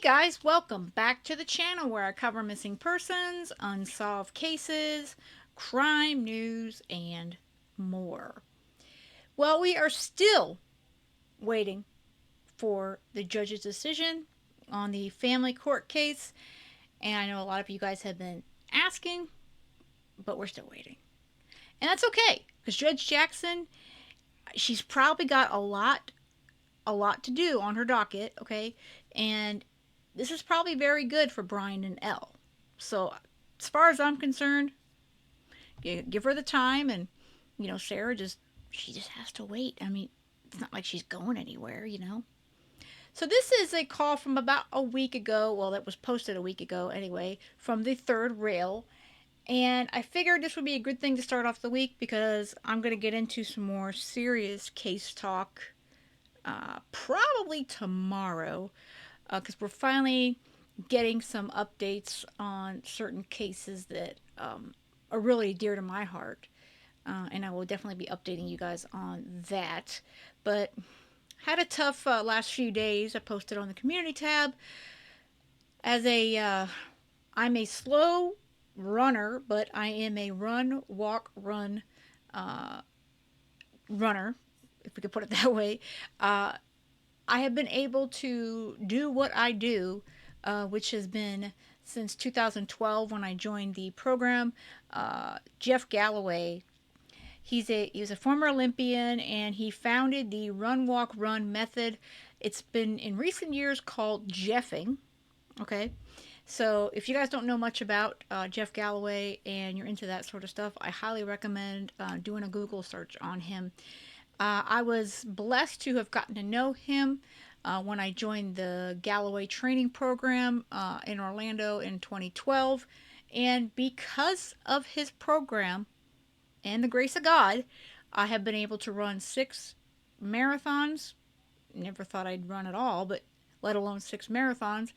guys, welcome back to the channel where I cover missing persons, unsolved cases, crime news, and more. Well, we are still waiting for the judge's decision on the family court case, and I know a lot of you guys have been asking, but we're still waiting. And that's okay, because Judge Jackson, she's probably got a lot to do on her docket, okay? And this is probably very good for Brian and Elle. So, as far as I'm concerned, give her the time, and Sarah she just has to wait. I mean, it's not like she's going anywhere. So this is a call from about a week ago. Well, that was posted a week ago anyway, from the third rail. And I figured this would be a good thing to start off the week because I'm going to get into some more serious case talk probably tomorrow because we're finally getting some updates on certain cases that are really dear to my heart. And I will definitely be updating you guys on that. But had a tough last few days. I posted on the community tab. I'm a slow runner, but I am a run, walk, run runner, if we could put it that way. I have been able to do what I do, which has been since 2012 when I joined the program. Jeff Galloway, he was a former Olympian, and he founded the Run Walk Run method. It's been in recent years called Jeffing. Okay, so if you guys don't know much about Jeff Galloway and you're into that sort of stuff, I highly recommend doing a Google search on him. I was blessed to have gotten to know him when I joined the Galloway training program in Orlando in 2012. And because of his program and the grace of God, I have been able to run 6 marathons. Never thought I'd run at all, but let alone 6 marathons,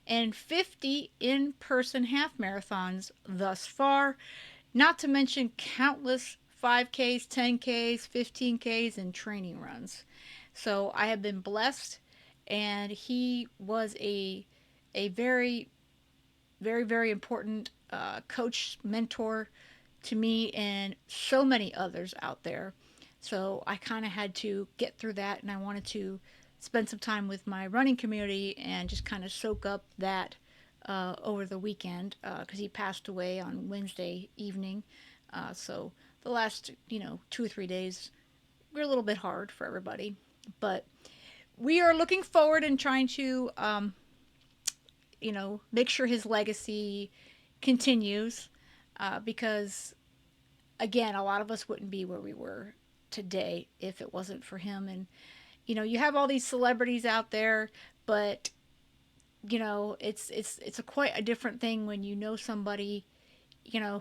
and 50 in-person half marathons thus far, not to mention countless 5Ks, 10Ks, 15Ks, and training runs. So I have been blessed, and he was a very, very, very important coach, mentor to me and so many others out there. So I kind of had to get through that, and I wanted to spend some time with my running community and just kind of soak up that over the weekend because he passed away on Wednesday evening. So the last 2 or 3 days were a little bit hard for everybody, but we are looking forward and trying to make sure his legacy continues because again, a lot of us wouldn't be where we were today if it wasn't for him. And you have all these celebrities out there, but it's quite a different thing when you know somebody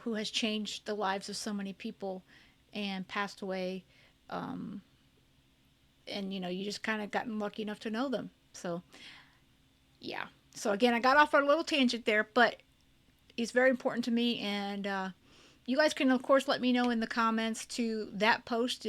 who has changed the lives of so many people and passed away. And you just kind of gotten lucky enough to know them. So yeah. So again, I got off on a little tangent there, but he's very important to me. And you guys can of course let me know in the comments to that post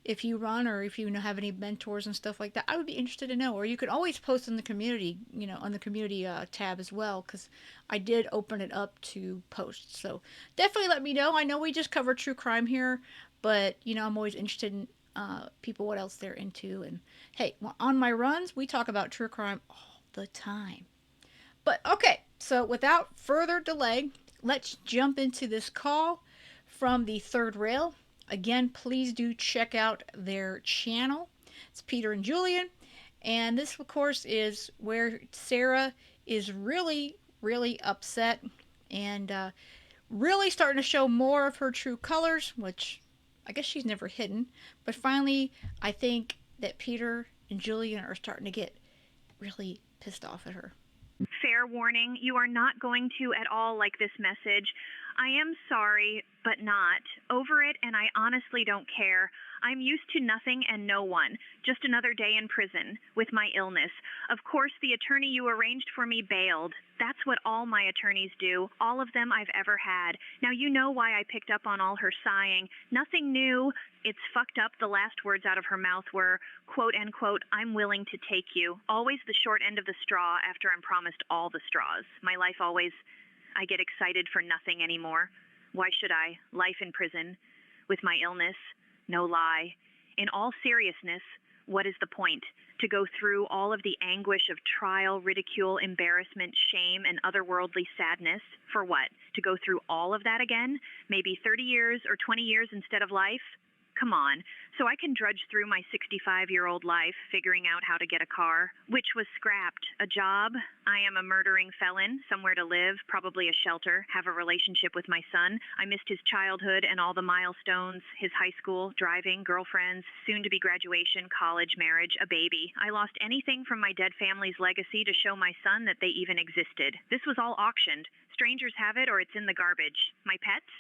if you run or if you have any mentors and stuff like that. I would be interested to know. Or you could always post in the community, on the community tab as well, because I did open it up to posts. So definitely let me know. I know we just cover true crime here, but I'm always interested in people, what else they're into. And hey, on my runs, we talk about true crime all the time. But okay, so without further delay, let's jump into this call from the third rail. Again, please do check out their channel. It's Peter and Julian. And this, of course, is where Sarah is really, really upset and really starting to show more of her true colors, which I guess she's never hidden. But finally, I think that Peter and Julian are starting to get really pissed off at her. Fair warning, you are not going to at all like this message. I am sorry, but not. Over it, and I honestly don't care. I'm used to nothing and no one. Just another day in prison with my illness. Of course, the attorney you arranged for me bailed. That's what all my attorneys do, all of them I've ever had. Now you know why I picked up on all her sighing. Nothing new. It's fucked up. The last words out of her mouth were, quote unquote, I'm willing to take you. Always the short end of the straw after I'm promised all the straws. My life always, I get excited for nothing anymore. Why should I? Life in prison. With my illness. No lie. In all seriousness, what is the point? To go through all of the anguish of trial, ridicule, embarrassment, shame, and otherworldly sadness? For what? To go through all of that again? Maybe 30 years or 20 years instead of life? Come on. So I can drudge through my 65-year-old life figuring out how to get a car, which was scrapped. A job. I am a murdering felon, somewhere to live, probably a shelter, have a relationship with my son. I missed his childhood and all the milestones, his high school, driving, girlfriends, soon-to-be graduation, college, marriage, a baby. I lost anything from my dead family's legacy to show my son that they even existed. This was all auctioned. Strangers have it or it's in the garbage. My pets?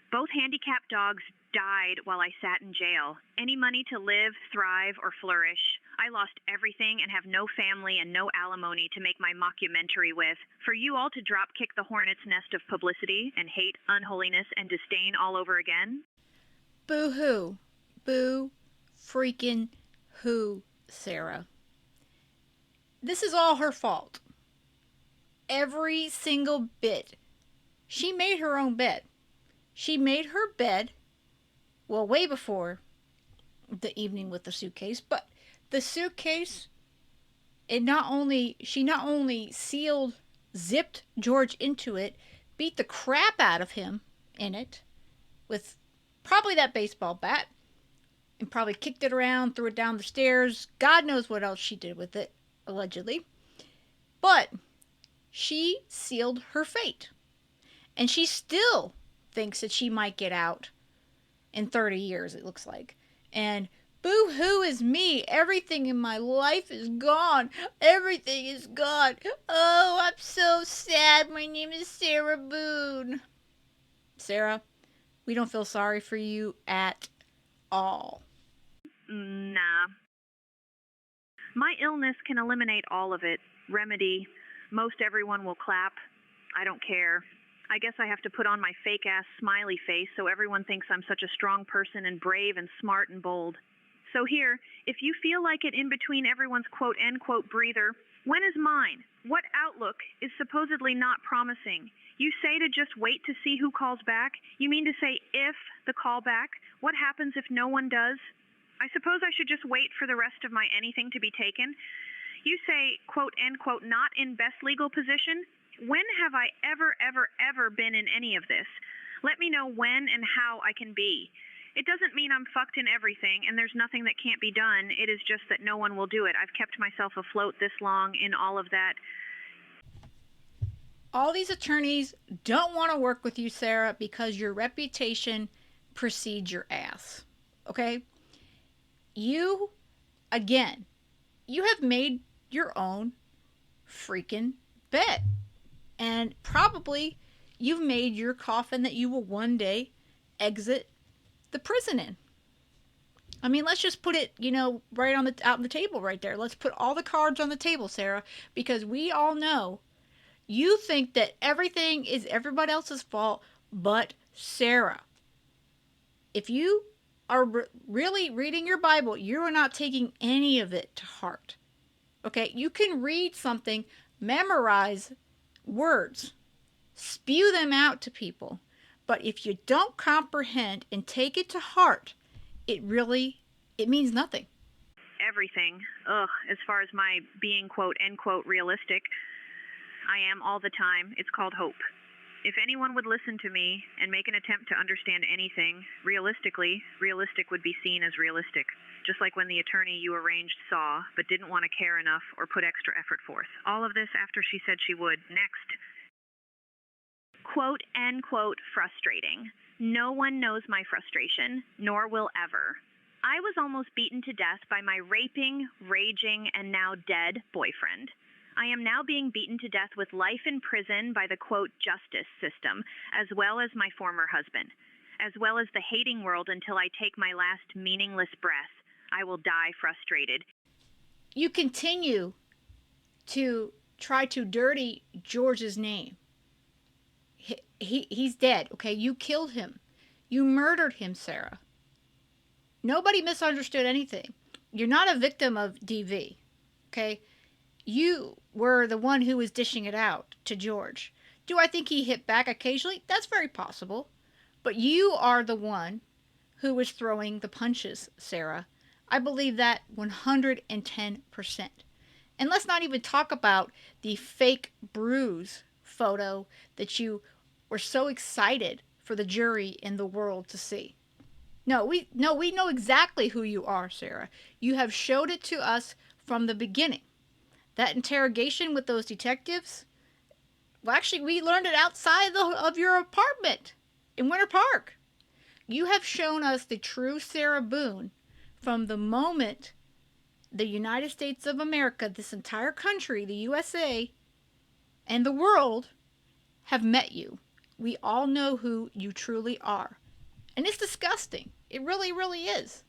Both handicapped dogs died while I sat in jail. Any money to live, thrive, or flourish. I lost everything and have no family and no alimony to make my mockumentary with. For you all to drop kick the hornet's nest of publicity and hate, unholiness, and disdain all over again? Boo-hoo. Boo freaking hoo, Sarah. This is all her fault. Every single bit. She made her own bed. She made her bed, well, way before the evening with the suitcase, but the suitcase, she not only sealed, zipped George into it, beat the crap out of him in it with probably that baseball bat, and probably kicked it around, threw it down the stairs. God knows what else she did with it, allegedly. But she sealed her fate. And she still thinks that she might get out in 30 years, it looks like. And boo-hoo is me. Everything in my life is gone. Everything is gone. Oh, I'm so sad. My name is Sarah Boone. Sarah, we don't feel sorry for you at all. Nah. My illness can eliminate all of it. Remedy. Most everyone will clap. I don't care. I guess I have to put on my fake-ass smiley face so everyone thinks I'm such a strong person and brave and smart and bold. So here, if you feel like it in between everyone's quote-unquote breather, when is mine? What outlook is supposedly not promising? You say to just wait to see who calls back? You mean to say if the call back? What happens if no one does? I suppose I should just wait for the rest of my anything to be taken? You say, quote-unquote, not in best legal position? When have I ever been in any of this? Let me know when and how I can be. It doesn't mean I'm fucked in everything and there's nothing that can't be done. It is just that no one will do it. I've kept myself afloat this long in all of that. All these attorneys don't want to work with you, Sarah, because your reputation precedes your ass. Okay? You, again, you have made your own freaking bed. And probably you've made your coffin that you will one day exit the prison in. I mean, let's just put it, right out on the table right there. Let's put all the cards on the table, Sarah, because we all know you think that everything is everybody else's fault but Sarah. If you are really reading your Bible, you are not taking any of it to heart. Okay? You can read something, memorize words, spew them out to people, but if you don't comprehend and take it to heart, it means nothing. Everything. As far as my being quote-unquote realistic, I am all the time. It's called hope. If anyone would listen to me and make an attempt to understand anything, realistically, realistic would be seen as realistic. Just like when the attorney you arranged saw, but didn't want to care enough or put extra effort forth. All of this after she said she would. Next. Quote-unquote frustrating. No one knows my frustration, nor will ever. I was almost beaten to death by my raping, raging, and now dead boyfriend. I am now being beaten to death with life in prison by the quote justice system, as well as my former husband, as well as the hating world until I take my last meaningless breath. I will die frustrated. You continue to try to dirty George's name. He's dead, okay? You killed him. You murdered him, Sarah. Nobody misunderstood anything. You're not a victim of DV, okay? You were the one who was dishing it out to George. Do I think he hit back occasionally? That's very possible. But you are the one who was throwing the punches, Sarah. I believe that 110%. And let's not even talk about the fake bruise photo that you were so excited for the jury and the world to see. No, we know exactly who you are, Sarah. You have showed it to us from the beginning. That interrogation with those detectives, well, actually, we learned it outside of your apartment in Winter Park. You have shown us the true Sarah Boone from the moment the United States of America, this entire country, the USA, and the world have met you. We all know who you truly are. And it's disgusting. It really, really is.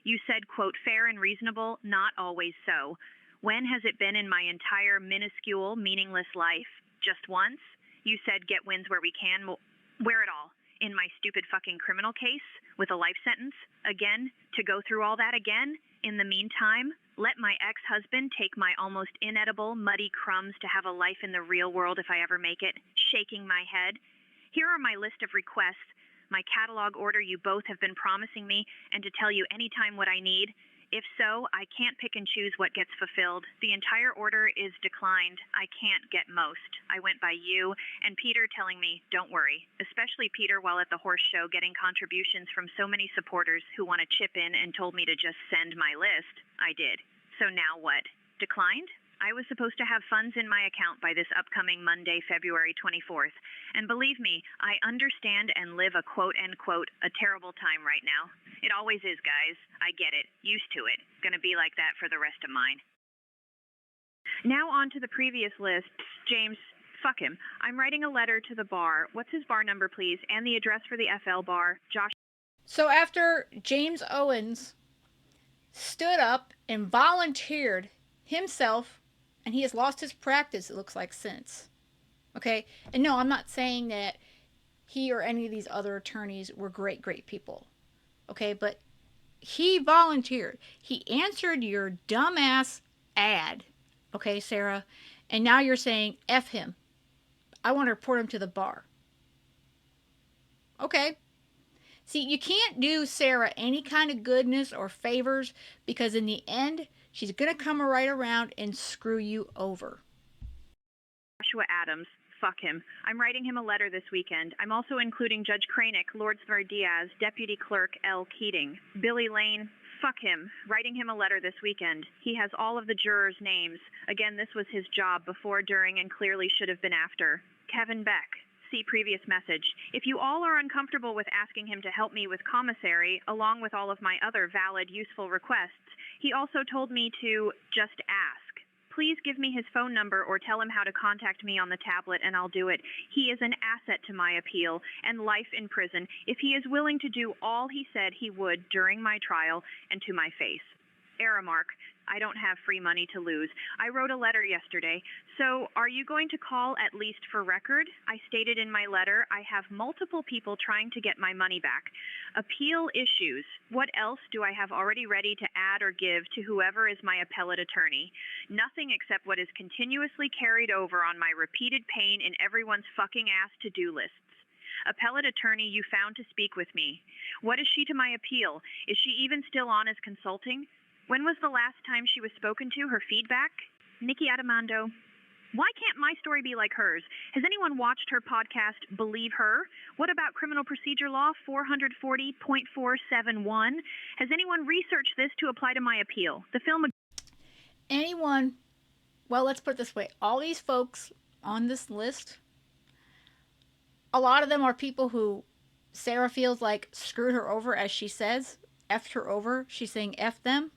You said, quote, fair and reasonable, not always so. When has it been in my entire minuscule, meaningless life? Just once? You said get wins where we can. Where at all? In my stupid fucking criminal case with a life sentence? Again? To go through all that again? In the meantime, let my ex-husband take my almost inedible, muddy crumbs to have a life in the real world if I ever make it, shaking my head. Here are my list of requests, my catalog order you both have been promising me, and to tell you anytime what I need. If so, I can't pick and choose what gets fulfilled. The entire order is declined. I can't get most. I went by you and Peter telling me, don't worry, especially Peter while at the horse show getting contributions from so many supporters who want to chip in and told me to just send my list. I did. So now what? Declined? I was supposed to have funds in my account by this upcoming Monday, February 24th. And believe me, I understand and live a quote-unquote a terrible time right now. It always is, guys. I get it. Used to it. Gonna be like that for the rest of mine. Now on to the previous list. James, fuck him. I'm writing a letter to the bar. What's his bar number, please? And the address for the FL bar. Josh. So after James Owens stood up and volunteered himself, and he has lost his practice, it looks like, since. Okay? And no, I'm not saying that he or any of these other attorneys were great, great people. Okay? But he volunteered. He answered your dumbass ad. Okay, Sarah? And now you're saying, F him. I want to report him to the bar. Okay. See, you can't do Sarah any kind of goodness or favors because in the end, she's going to come right around and screw you over. Joshua Adams. Fuck him. I'm writing him a letter this weekend. I'm also including Judge Kranick, Lordsmar Diaz, Deputy Clerk L. Keating. Billy Lane. Fuck him. Writing him a letter this weekend. He has all of the jurors' names. Again, this was his job before, during, and clearly should have been after. Kevin Beck. See previous message. If you all are uncomfortable with asking him to help me with commissary, along with all of my other valid, useful requests, he also told me to just ask. Please give me his phone number or tell him how to contact me on the tablet and I'll do it. He is an asset to my appeal and life in prison if he is willing to do all he said he would during my trial and to my face. Aramark, I don't have free money to lose. I wrote a letter yesterday. So are you going to call at least for record? I stated in my letter I have multiple people trying to get my money back. Appeal issues. What else do I have already ready to add or give to whoever is my appellate attorney? Nothing except what is continuously carried over on my repeated pain in everyone's fucking ass to-do lists. Appellate attorney you found to speak with me. What is she to my appeal? Is she even still on as consulting? When was the last time she was spoken to, her feedback? Nikki Adamando. Why can't my story be like hers? Has anyone watched her podcast, Believe Her? What about criminal procedure law 440.471? Has anyone researched this to apply to my appeal? The film... Anyone, well, let's put it this way. All these folks on this list, a lot of them are people who Sarah feels like screwed her over, as she says, effed her over. She's saying F them.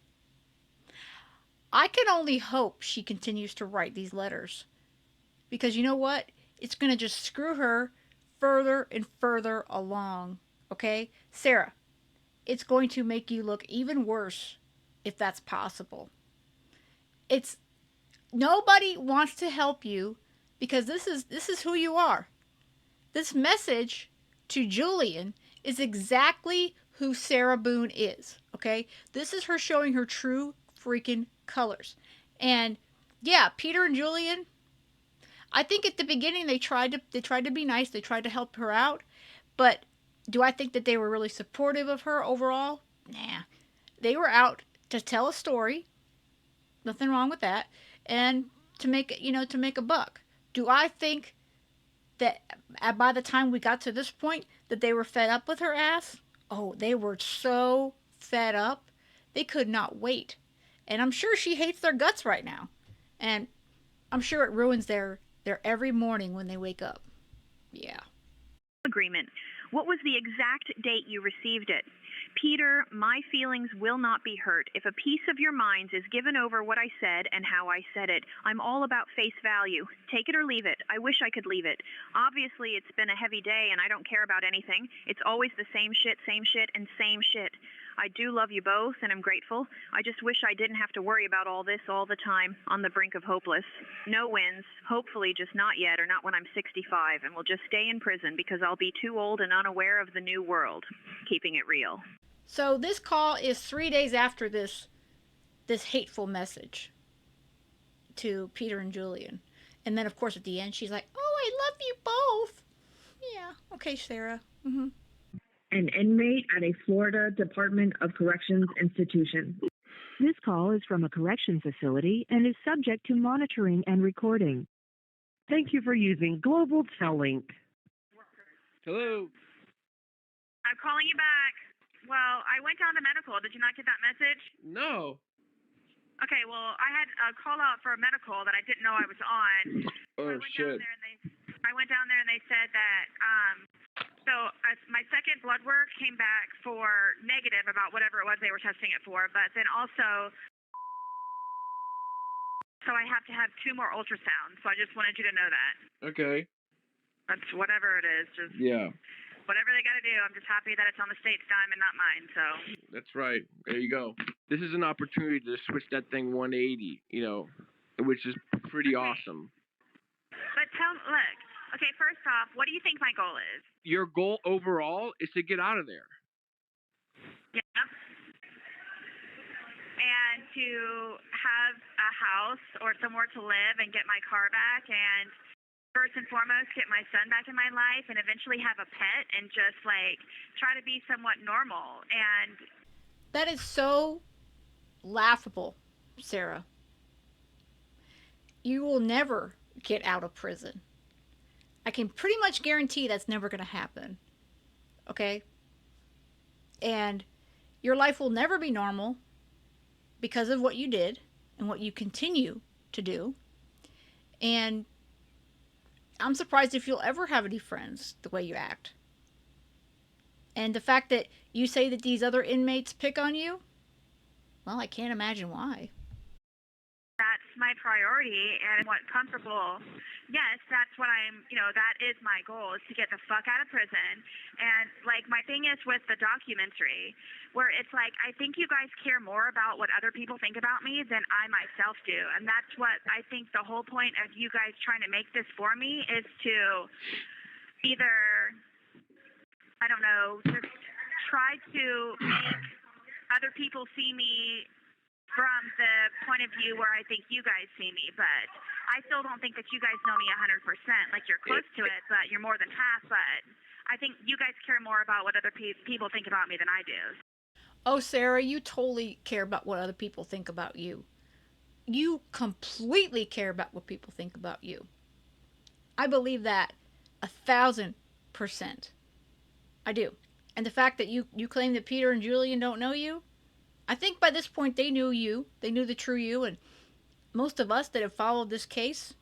I can only hope she continues to write these letters because you know what? It's going to just screw her further and further along. Okay? Sarah, it's going to make you look even worse if that's possible. It's nobody wants to help you because this is who you are. This message to Julian is exactly who Sarah Boone is. Okay? This is her showing her true freaking colors. And yeah, Peter and Julian, I think at the beginning they tried to be nice, they tried to help her out, but do I think that they were really supportive of her overall? Nah. They were out to tell a story, nothing wrong with that, and to make a buck. Do I think that by the time we got to this point that they were fed up with her ass? Oh, they were so fed up. They could not wait. And I'm sure she hates their guts right now. And I'm sure it ruins their every morning when they wake up. Yeah. Agreement. What was the exact date you received it? Peter, my feelings will not be hurt if a piece of your minds is given over what I said and how I said it. I'm all about face value. Take it or leave it. I wish I could leave it. Obviously, it's been a heavy day and I don't care about anything. It's always the same shit, and same shit. I do love you both and I'm grateful. I just wish I didn't have to worry about all this all the time, on the brink of hopeless. No wins, hopefully just not yet or not when I'm 65, and will just stay in prison because I'll be too old and unaware of the new world. Keeping it real. So this call is 3 days after this hateful message to Peter and Julian. And then of course at the end she's like, "Oh, I love you both." Yeah. Okay, Sarah. An inmate at a Florida Department of Corrections institution. This call is from a correction facility and is subject to monitoring and recording. Thank you for using Global Tellink. Hello. I'm calling you back. Well, I went down to medical. Did you not get that message? No. Okay, well, I had a call out for a medical that I didn't know I was on. Oh, shit. I went down there and they said that, my second blood work came back for negative about whatever it was they were testing it for, but then also, so I have to have 2 more ultrasounds. So I just wanted you to know that. Okay. That's whatever it is, just Yeah. whatever they got to do. I'm just happy that it's on the state's dime and not mine, so. That's right. There you go. This is an opportunity to switch that thing 180, which is pretty awesome. But look, okay, first off, what do you think my goal is? Your goal overall is to get out of there. Yeah. And to have a house or somewhere to live and get my car back, and first and foremost, get my son back in my life and eventually have a pet and just try to be somewhat normal. And That is so laughable, Sarah. You will never get out of prison. I can pretty much guarantee that's never going to happen. Okay? And your life will never be normal because of what you did and what you continue to do. And I'm surprised if you'll ever have any friends the way you act. And the fact that you say that these other inmates pick on you, well, I can't imagine why. that's my priority and what comfortable. Yes, that's what that is my goal, is to get the fuck out of prison. And my thing is with the documentary, where it's I think you guys care more about what other people think about me than I myself do. And that's what I think the whole point of you guys trying to make this for me is to either, I don't know, just try to make other people see me from the point of view where I think you guys see me, but I still don't think that you guys know me 100%. You're close to it, but you're more than half. But I think you guys care more about what other people think about me than I do. Oh, Sarah, you totally care about what other people think about you. You completely care about what people think about you. I believe that 1,000%. I do. And the fact that you claim that Peter and Julian don't know you, I think by this point they knew you. They knew the true you. And most of us that have followed this case,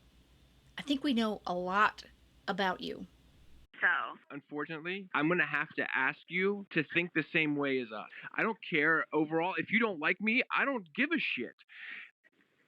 I think we know a lot about you. So, unfortunately, I'm going to have to ask you to think the same way as us. I don't care overall. If you don't like me, I don't give a shit.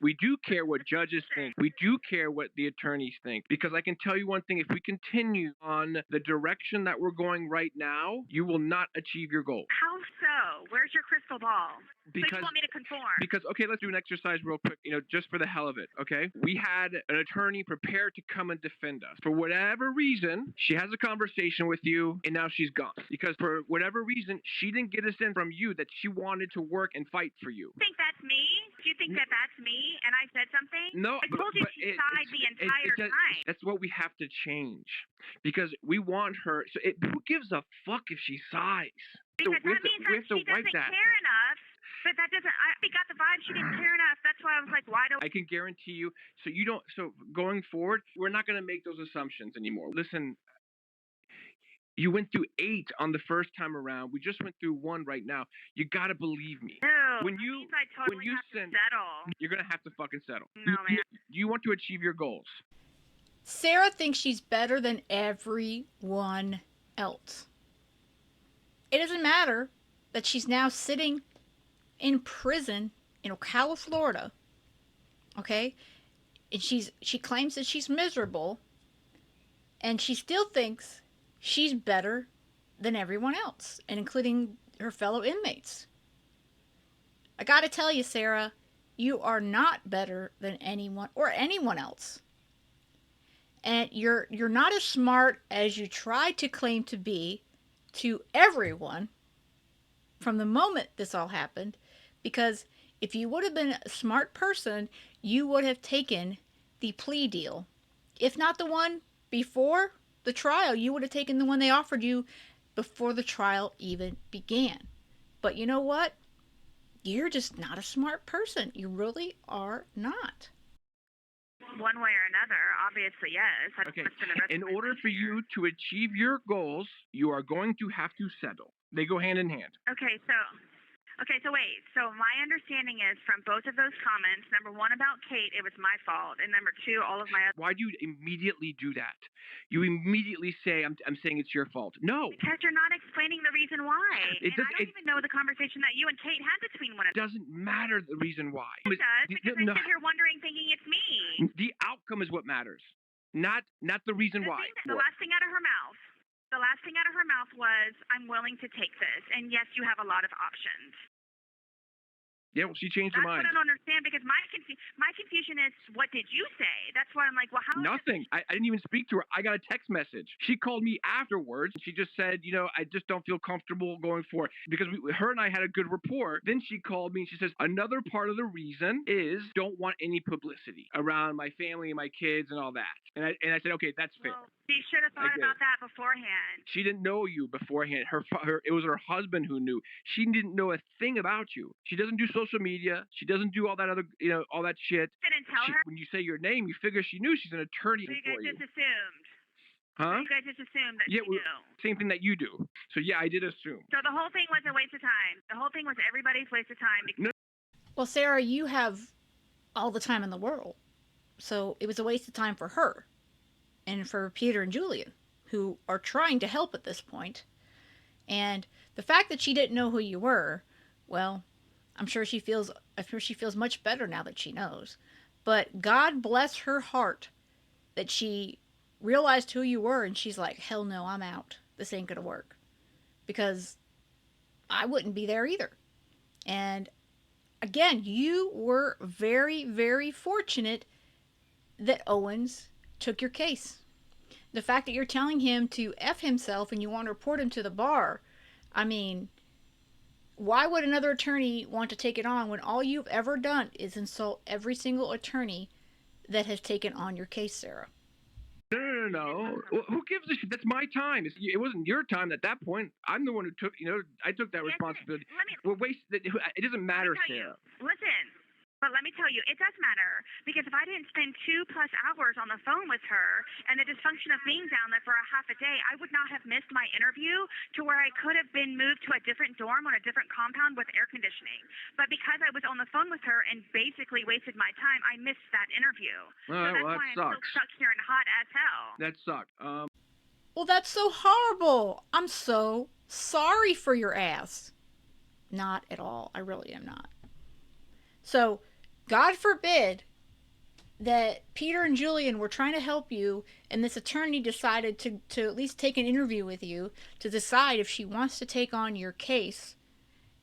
We do care what judges think. We do care what the attorneys think. Because I can tell you one thing, if we continue on the direction that we're going right now, you will not achieve your goal. How so? Where's your crystal ball? So Because you want me to conform? Because, okay, let's do an exercise real quick, just for the hell of it, okay? We had an attorney prepared to come and defend us. For whatever reason, she has a conversation with you, and now she's gone. Because for whatever reason, she didn't get a sense from you that she wanted to work and fight for you. Think that's me? Do you think that that's me and I said something? No, I told you she sighed the entire time. That's what we have to change. Because we want her, who gives a fuck if she sighs? Because that means that she doesn't care enough. But that doesn't, I got the vibe she didn't care enough. That's why I was like, why don't... I can guarantee you, so going forward, we're not going to make those assumptions anymore. Listen, you went through 8 on the first time around. We just went through 1 right now. You got to believe me. No, when you settle. You're going to have to fucking settle. No, man. You want to achieve your goals. Sarah thinks she's better than everyone else. It doesn't matter that she's now sitting in prison in Ocala, Florida. Okay? And she claims that she's miserable, and she still thinks she's better than everyone else, and including her fellow inmates. I gotta tell you, Sarah, you are not better than anyone or anyone else. And you're not as smart as you try to claim to be to everyone from the moment this all happened, because if you would have been a smart person, you would have taken the plea deal. If not the one before the trial, you would have taken the one they offered you before the trial even began. But you know what? You're just not a smart person. You really are not. One way or another, obviously, yes. Okay. In order for you to achieve your goals, you are going to have to settle. They go hand in hand. Okay, so wait. So my understanding is from both of those comments, number 1 about Kate, it was my fault, and number 2, all of my other... Why do you immediately do that? You immediately say, I'm saying it's your fault. No. Because you're not explaining the reason why. I don't even know the conversation that you and Kate had between one another. It doesn't matter the reason why. It does, because I sit here wondering, thinking it's me. The outcome is what matters, not the reason why. The last thing out of her mouth. The last thing out of her mouth was, I'm willing to take this. And yes, you have a lot of options. Yeah, well, she changed her mind. That's what I don't understand, because my confusion is, what did you say? That's why I'm like, well, how... Nothing. I didn't even speak to her. I got a text message. She called me afterwards. She just said, I just don't feel comfortable going forward. Because her and I had a good rapport. Then she called me and she says, another part of the reason is don't want any publicity around my family and my kids and all that. And I said, okay, that's fair. Well, she should have thought about that beforehand. She didn't know you beforehand. It was her husband who knew. She didn't know a thing about you. She doesn't do social media. She doesn't do all that other, all that shit. Didn't tell her? When you say your name, you figure she knew. She's an attorney for you. So you guys just assumed. Huh? You guys just assumed that she knew. Same thing that you do. So yeah, I did assume. So the whole thing was a waste of time. The whole thing was everybody's waste of time. No. Well, Sarah, you have all the time in the world. So it was a waste of time for her and for Peter and Julian, who are trying to help at this point. And the fact that she didn't know who you were, well, I'm sure she feels much better now that she knows. But God bless her heart that she realized who you were, and she's like, hell no, I'm out. This ain't gonna work. Because I wouldn't be there either. And again, you were very, very fortunate that Owens took your case. The fact that you're telling him to F himself and you want to report him to the bar, I mean, why would another attorney want to take it on when all you've ever done is insult every single attorney that has taken on your case, Sarah? No. Well, who gives a shit? That's my time. It wasn't your time at that point. I'm the one who took, I took that responsibility. It doesn't matter, Sarah. Listen. But let me tell you, it does matter, because if I didn't spend 2+ hours on the phone with her and the dysfunction of being down there for a half a day, I would not have missed my interview to where I could have been moved to a different dorm on a different compound with air conditioning. But because I was on the phone with her and basically wasted my time, I missed that interview. So that's why I'm still stuck here and hot as hell. That sucked. Well, that's so horrible. I'm so sorry for your ass. Not at all. I really am not. So, God forbid that Peter and Julian were trying to help you, and this attorney decided to at least take an interview with you to decide if she wants to take on your case,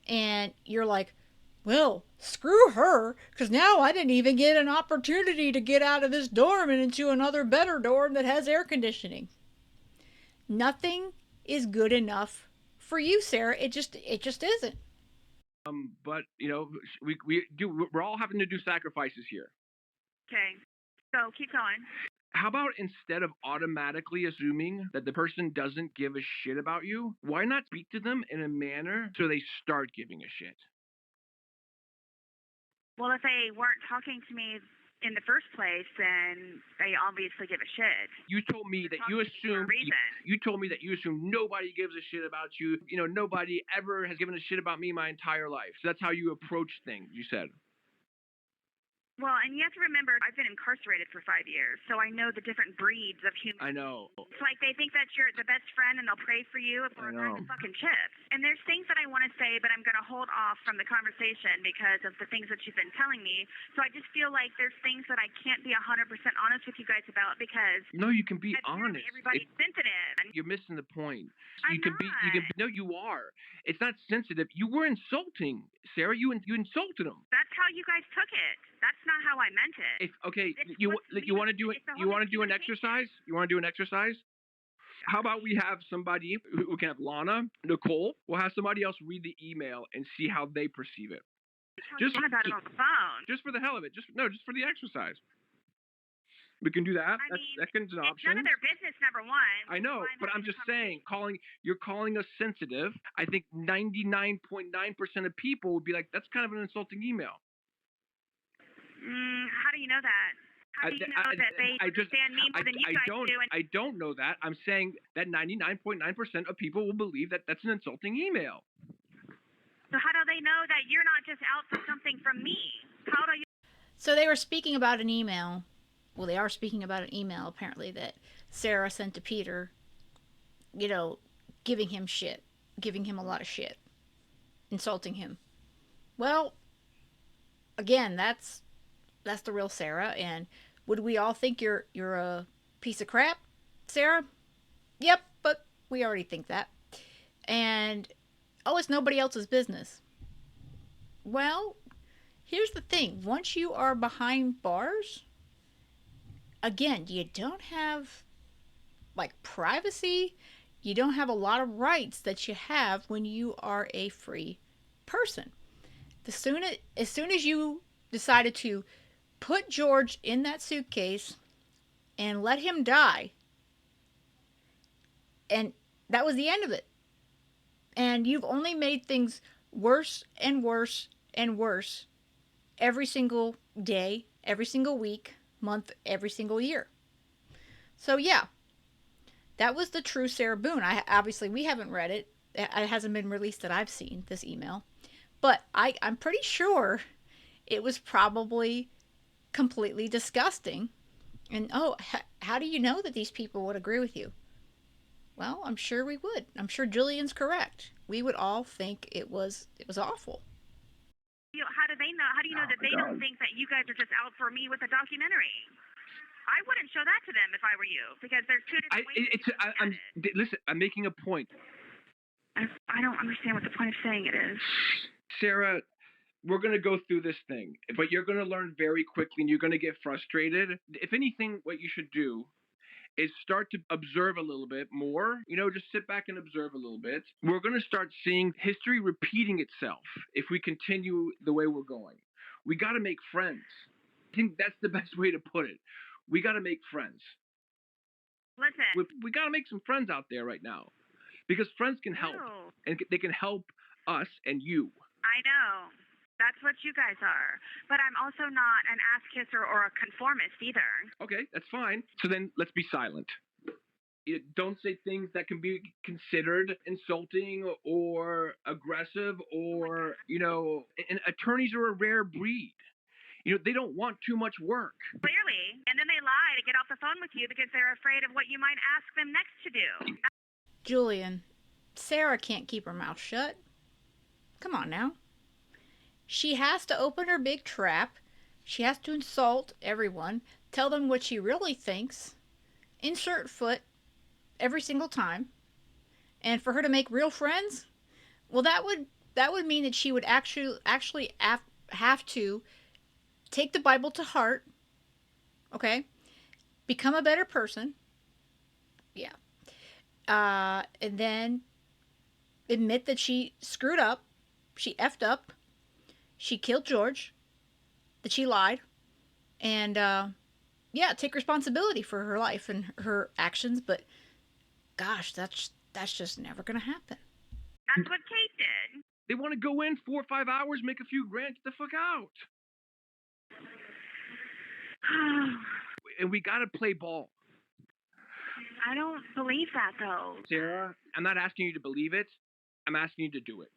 and you're like, well, screw her, because now I didn't even get an opportunity to get out of this dorm and into another better dorm that has air conditioning. Nothing is good enough for you, Sarah. It just isn't. But we're all having to do sacrifices here. Okay. So keep going. How about instead of automatically assuming that the person doesn't give a shit about you, why not speak to them in a manner so they start giving a shit? Well, if they weren't talking to me in the first place, then they obviously give a shit. You told me that you assume nobody gives a shit about you. Nobody ever has given a shit about me my entire life. So that's how you approach things, you said. Well, and you have to remember, I've been incarcerated for 5 years, so I know the different breeds of humans. I know. It's like they think that you're the best friend and they'll pray for you for a bag of fucking chips. And there's things that I want to say, but I'm going to hold off from the conversation because of the things that you've been telling me. So I just feel like there's things that I can't be 100% honest with you guys about because... No, you can be honest. Everybody's sensitive. And you're missing the point. I'm not. No, you are. It's not sensitive. You were insulting, Sarah. You insulted him. That's how you guys took it. That's not how I meant it. You want to do it? You want to do an exercise? You want to do an exercise? How about we have somebody who can have Lana, Nicole? We'll have somebody else read the email and see how they perceive it. Just about it on the phone. Just for the hell of it. Just for the exercise. We can do that. That's an option. It's none of their business, number one. I know, but I'm just saying, you're calling us sensitive. I think 99.9% of people would be like, that's kind of an insulting email. How do you know that? How do you know that they understand me more than you guys do? I don't know that. I'm saying that 99.9% of people will believe that that's an insulting email. So how do they know that you're not just out for something from me? How do you... So they were speaking about an email. Well, they are speaking about an email, apparently, that Sarah sent to Peter, giving him shit, giving him a lot of shit, insulting him. Well, again, that's the real Sarah, and would we all think you're a piece of crap, Sarah? Yep, but we already think that. And, it's nobody else's business. Well, here's the thing. Once you are behind bars, again, you don't have, privacy. You don't have a lot of rights that you have when you are a free person. As soon as you decided to put George in that suitcase and let him die, and that was the end of it. And you've only made things worse and worse and worse every single day, every single week, month, every single year. So yeah, that was the true Sarah Boone. Obviously we haven't read it. It hasn't been released that I've seen, this email. But I'm pretty sure it was probably completely disgusting. And how do you know that these people would agree with you? Well, I'm sure we would. I'm sure Julian's correct. We would all think it was awful. How do they know? How do you know that they don't think that you guys are just out for me with a documentary? I wouldn't show that to them if I were you, because there's two different ways. Listen, I'm making a point. I don't understand what the point of saying it is. Sarah, we're going to go through this thing, but you're going to learn very quickly and you're going to get frustrated. If anything, what you should do is start to observe a little bit more. Just sit back and observe a little bit. We're going to start seeing history repeating itself if we continue the way we're going. We got to make friends. I think that's the best way to put it. We got to make friends. Listen. We got to make some friends out there right now, because friends can help, and they can help us and you. I know. That's what you guys are. But I'm also not an ass kisser or a conformist either. Okay, that's fine. So then let's be silent. Don't say things that can be considered insulting or aggressive or, and attorneys are a rare breed. They don't want too much work. Clearly. And then they lie to get off the phone with you because they're afraid of what you might ask them next to do. Julian, Sarah can't keep her mouth shut. Come on now. She has to open her big trap She has to insult everyone, tell them what she really thinks, insert foot every single time. And for her to make real friends, well, that would mean that she would actually have to take the Bible to heart, okay? Become a better person, yeah. And then admit that she screwed up, she effed up, she killed George, that she lied, and yeah, take responsibility for her life and her actions. But gosh, that's just never gonna happen. That's what Kate did. They want to go in 4 or 5 hours, make a few grand, get the fuck out. And we gotta play ball. I don't believe that, though. Sarah, I'm not asking you to believe it. I'm asking you to do it.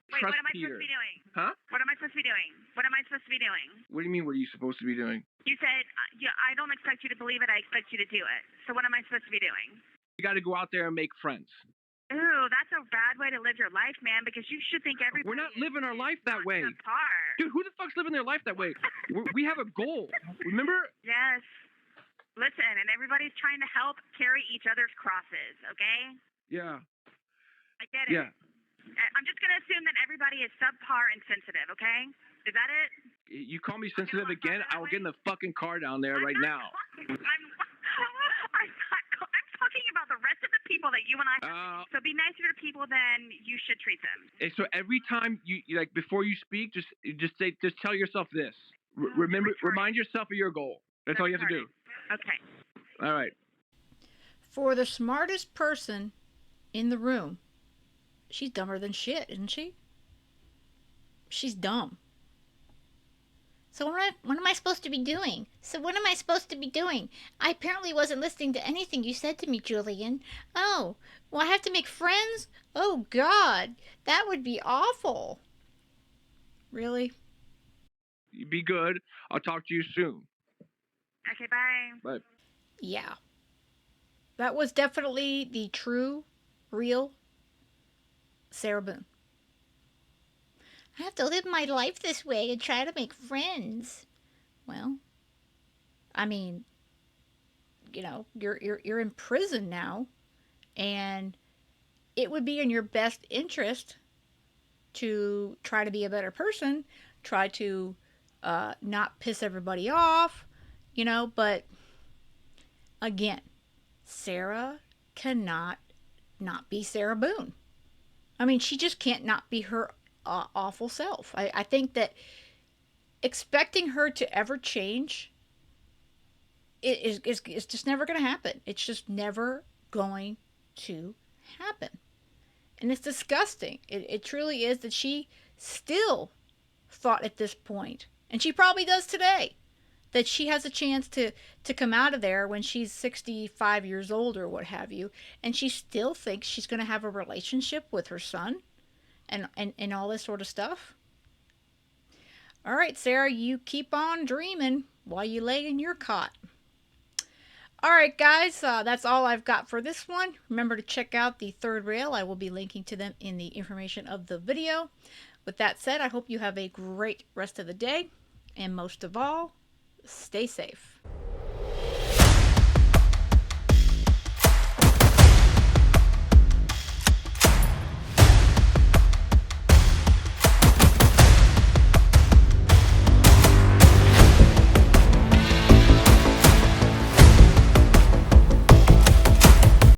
Wait, Trust what am I Peter. supposed to be doing? Huh? What am I supposed to be doing? What am I supposed to be doing? What do you mean, what are you supposed to be doing? You said, I don't expect you to believe it, I expect you to do it. So what am I supposed to be doing? You gotta go out there and make friends. Ooh, that's a bad way to live your life, man, because you should think everybody... We're not living our life that way. Apart. Dude, who the fuck's living their life that way? We have a goal. Remember? Yes. Listen, and everybody's trying to help carry each other's crosses, okay? Yeah. I get it. Yeah. I'm just going to assume that everybody is subpar and sensitive, okay? Is that it? You call me sensitive again, I will get in the fucking car down there right now. I'm talking about the rest of the people that you and I... So be nicer to people than you should treat them. So every time you like, before you speak, just tell yourself this. Remind yourself of your goal. That's all you have to do. Okay. All right. For the smartest person in the room, she's dumber than shit, isn't she? She's dumb. So what am I supposed to be doing? I apparently wasn't listening to anything you said to me, Julian. Oh, well, I have to make friends? Oh, God, that would be awful. Really? Be good. I'll talk to you soon. Okay, bye. Bye. Yeah. That was definitely the true, real Sarah Boone. I have to live my life this way and try to make friends. Well, I mean, you know, you're in prison now, and it would be in your best interest to try to be a better person, try to not piss everybody off, you know, but again, Sarah cannot not be Sarah Boone. I mean, she just can't not be her awful self. I think that expecting her to ever change is just never going to happen. It's just never going to happen. And it's disgusting. It truly is that she still thought at this point, and she probably does today, that she has a chance to come out of there when she's 65 years old or what have you, and she still thinks she's going to have a relationship with her son and all this sort of stuff. All right, Sarah, you keep on dreaming while you lay in your cot. All right, guys, that's all I've got for this one. Remember to check out the third rail. I will be linking to them in the information of the video. With that said, I hope you have a great rest of the day, and most of all, stay safe.